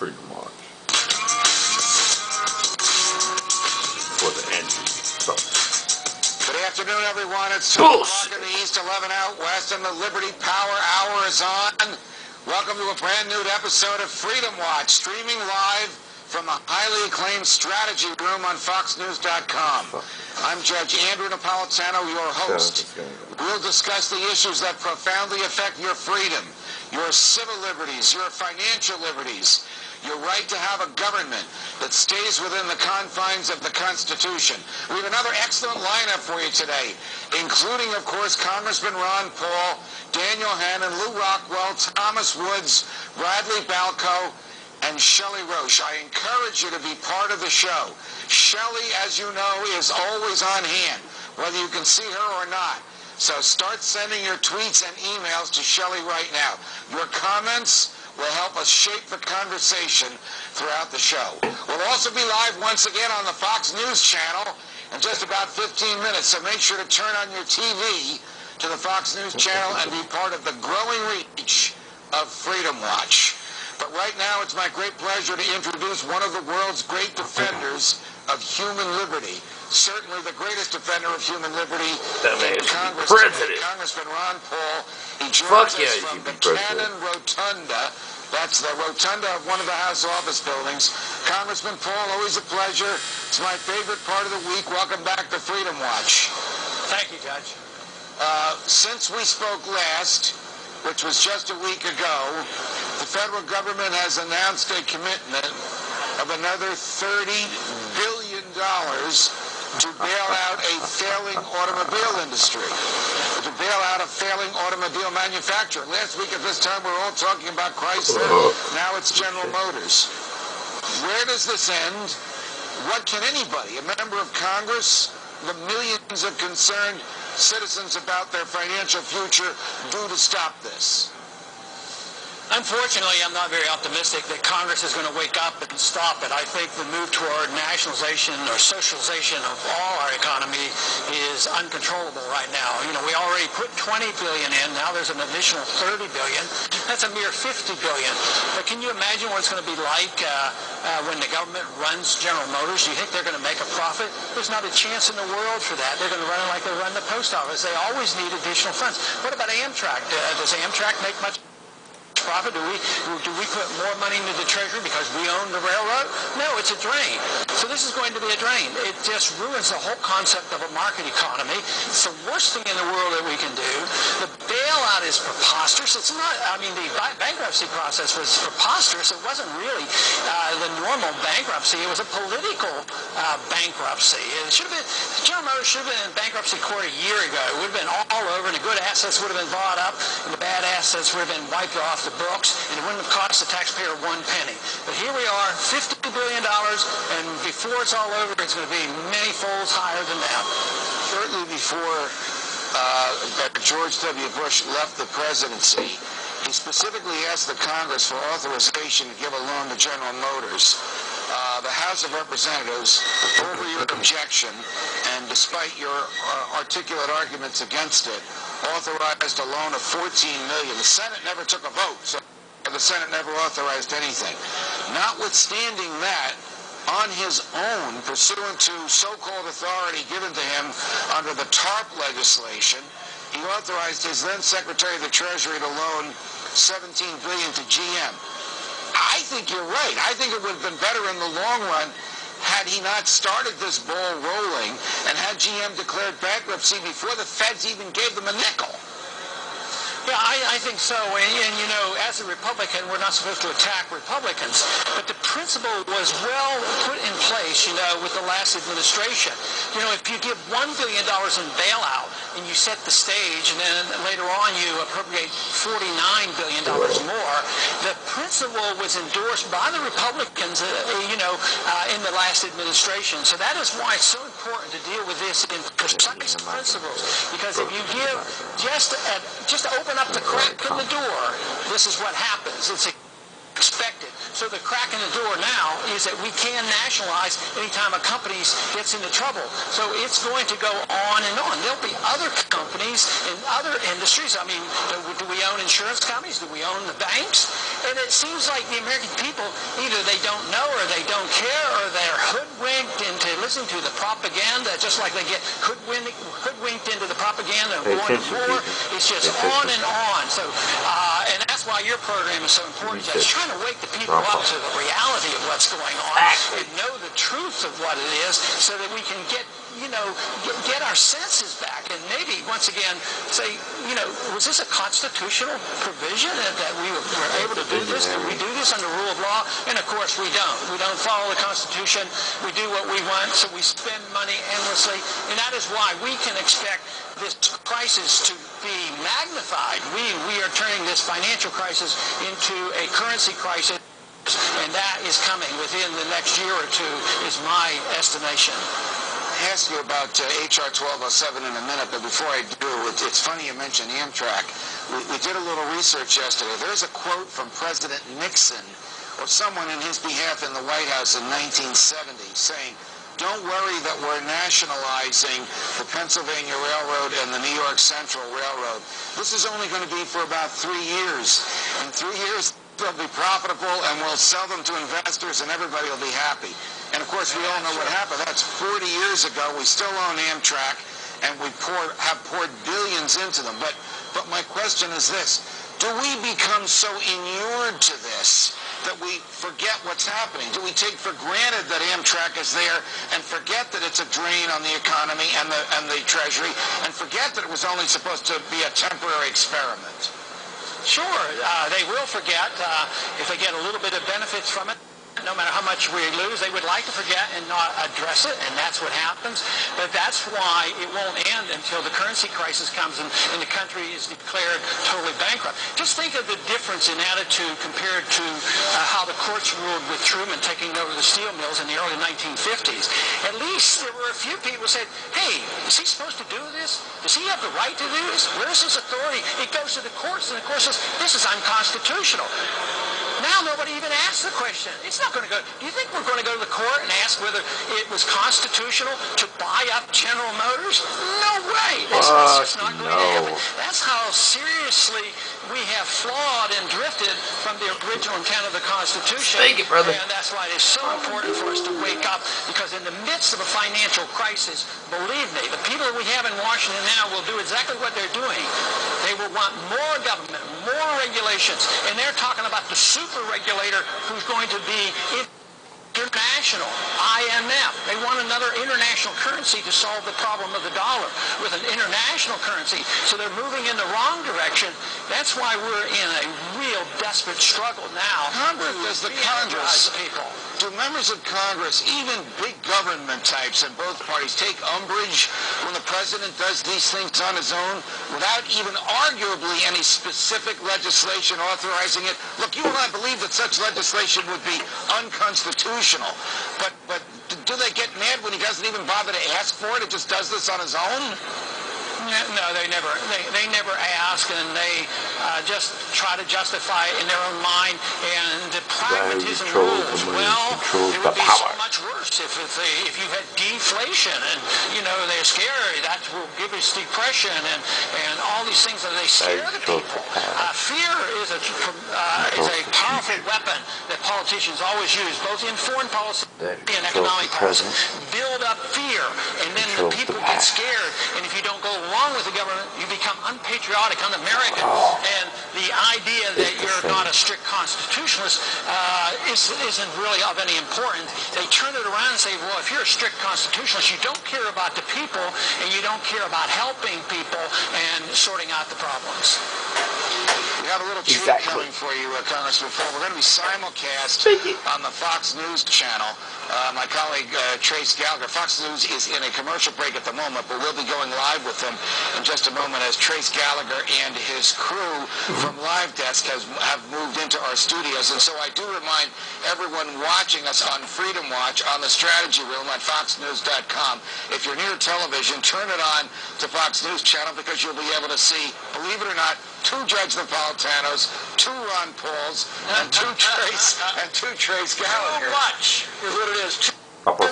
Freedom Watch. For the anti-Trump. Good afternoon, everyone. It's 2 o'clock in the East, 11 out West, and the Liberty Power Hour is on. Welcome to a brand new episode of Freedom Watch, streaming live from the highly acclaimed Strategy Room on FoxNews.com. I'm Judge Andrew Napolitano, your host. We'll discuss the issues that profoundly affect your freedom, your civil liberties, your financial liberties, your right to have a government that stays within the confines of the Constitution. We have another excellent lineup for you today, including, of course, Congressman Ron Paul, Daniel Hannan, Lew Rockwell, Thomas Woods, Bradley Balco, and Shelley Roche. I encourage you to be part of the show. Shelley, as you know, is always on hand, whether you can see her or not. So start sending your tweets and emails to Shelley right now. Your comments will help us shape the conversation throughout the show. We'll also be live once again on the Fox News channel in just about 15 minutes, so make sure to turn on your TV to the Fox News channel and be part of the growing reach of Freedom Watch. But right now, it's my great pleasure to introduce one of the world's great defenders of human liberty. Certainly the greatest defender of human liberty in Congress today, Congressman Ron Paul. He joins us from Buchanan Rotunda. That's the rotunda of one of the House office buildings. Congressman Paul, always a pleasure. It's my favorite part of the week. Welcome back to Freedom Watch. Thank you, Judge. Since we spoke last, which was just a week ago, the federal government has announced a commitment of another $30 billion to bail out a failing automobile industry, to bail out a failing automobile manufacturer. Last week at this time, we were all talking about Chrysler. Now it's General Motors. Where does this end? What can anybody, a member of Congress, the millions of concerned citizens about their financial future, do to stop this? Unfortunately, I'm not very optimistic that Congress is going to wake up and stop it. I think the move toward nationalization or socialization of all our economy is uncontrollable right now. You know, we already put $20 billion in. Now there's an additional $30 billion. That's a mere $50 billion. But can you imagine what it's going to be like when the government runs General Motors? Do you think they're going to make a profit? There's not a chance in the world for that. They're going to run it like they run the post office. They always need additional funds. What about Amtrak? Does Amtrak make much profit? Do we put more money into the Treasury because we own the railroad? No, it's a drain. So this is going to be a drain. It just ruins the whole concept of a market economy. It's the worst thing in the world that we can do. The bailout is preposterous. It's not, I mean, the bankruptcy process was preposterous. It wasn't really the normal bankruptcy. It was a political bankruptcy. It should have been, General Motors should have been in bankruptcy court a year ago. It would have been all over, and the good assets would have been bought up, and the bad assets would have been wiped off the books, and it wouldn't have cost the taxpayer one penny. But here we are, $50 billion, and before it's all over, it's going to be many folds higher than that. Shortly before George W. Bush left the presidency, he specifically asked the Congress for authorization to give a loan to General Motors. The House of Representatives, over your objection, and despite your articulate arguments against it, authorized a loan of $14 million. The Senate never took a vote, so the Senate never authorized anything. Notwithstanding that, on his own, pursuant to so-called authority given to him under the TARP legislation, he authorized his then Secretary of the Treasury to loan $17 billion to GM. I think you're right. I think it would have been better in the long run had he not started this ball rolling and had GM declared bankruptcy before the feds even gave them a nickel. Yeah, I think so. And, you know, as a Republican, we're not supposed to attack Republicans. But the principle was well put in place, you know, with the last administration. You know, if you give $1 billion in bailout and you set the stage, and then later on you appropriate $49 billion more, the principle was endorsed by the Republicans, in the last administration. So that is why it's so important to deal with this in precise principles. Because if you give just open up the crack in the door, this is what happens. It's expected. So the crack in the door now is that we can nationalize anytime a company gets into trouble. So it's going to go on and on. There'll be other companies in other industries. I mean, do we own insurance companies? Do we own the banks? And it seems like the American people, either they don't know or they don't care, or they're hoodwinked into listening to the propaganda, just like they get hoodwinked into the propaganda of going to war. It's just on and on. So, and that's why your program is so important. Just trying to wake the people up to the reality of what's going on and know the truth of what it is, so that we can get our senses back, and maybe once again say, was this a constitutional provision that we were able to do this? Did we do this under rule of law? And of course we don't. We don't follow the Constitution. We do what we want, so we spend money endlessly, and that is why we can expect this crisis to be magnified. We are turning this financial crisis into a currency crisis, and that is coming within the next year or two, is my estimation. I'll ask you about H.R. 1207 in a minute, but before I do, it's funny you mentioned Amtrak. We did a little research yesterday. There's a quote from President Nixon, or someone in his behalf in the White House in 1970, saying, "Don't worry that we're nationalizing the Pennsylvania Railroad and the New York Central Railroad. This is only going to be for about 3 years. In 3 years, they'll be profitable, and we'll sell them to investors, and everybody will be happy." And of course, we all know what happened. That's 40 years ago. We still own Amtrak, and we have poured billions into them. But my question is this: do we become so inured to this that we forget what's happening? Do we take for granted that Amtrak is there, and forget that it's a drain on the economy and the Treasury, and forget that it was only supposed to be a temporary experiment? Sure, they will forget if they get a little bit of benefits from it. No matter how much we lose, they would like to forget and not address it, and that's what happens. But that's why it won't end until the currency crisis comes and the country is declared totally bankrupt. Just think of the difference in attitude compared to how the courts ruled with Truman taking over the steel mills in the early 1950s. At least there were a few people who said, hey, is he supposed to do this? Does he have the right to do this? Where's his authority? It goes to the courts, and the court says, this is unconstitutional. Now nobody even asks the question. It's not going to go. Do you think we're going to go to the court and ask whether it was constitutional to buy up General Motors? No way. That's just not going to happen. That's how seriously we have flawed and drifted from the original intent of the Constitution. Thank you, brother. And that's why it is so important for us to wake up, because in the midst of a financial crisis, believe me, the people that we have in Washington now will do exactly what they're doing. They will want more government, more regulations, and they're talking about the super regulator who's going to be international, IMF. They want another international currency to solve the problem of the dollar with an international currency. So they're moving in the wrong direction. That's why we're in a real desperate struggle now. Does the Congress, do members of Congress, even big government types in both parties, take umbrage when the president does these things on his own without even arguably any specific legislation authorizing it? Look, you and I believe that such legislation would be unconstitutional, but do they get mad when he doesn't even bother to ask for it? It just does this on his own? No, they never ask, and they just try to justify it in their own mind. And the pragmatism rules. Well, it would be so much worse if you had deflation, and they're scary. That will give us depression and all these things that they scare the people. Fear is a powerful weapon that politicians always use, both in foreign policy and economic policy. Build up fear, and then the people get scared. And if you don't go along with the government, you become unpatriotic, un-American. And the idea that you're not a strict constitutionalist isn't really of any importance. They turn it around and say, well, if you're a strict constitutionalist, you don't care about the people, and you don't care about helping people and sorting out the problems. We have a little treat coming for you, Congressman Paul. We're going to be simulcast on the Fox News channel. My colleague, Trace Gallagher. Fox News is in a commercial break at the moment, but we'll be going live with him in just a moment as Trace Gallagher and his crew from Live Desk have moved into our studios. And so I do remind everyone watching us on Freedom Watch on the Strategy Room at foxnews.com. If you're near television, turn it on to Fox News channel, because you'll be able to see believe it or not, 2 Judge Napolitanos, 2 Ron Pauls, and 2 Trace Gallaghers. Too much is what it is. A posto.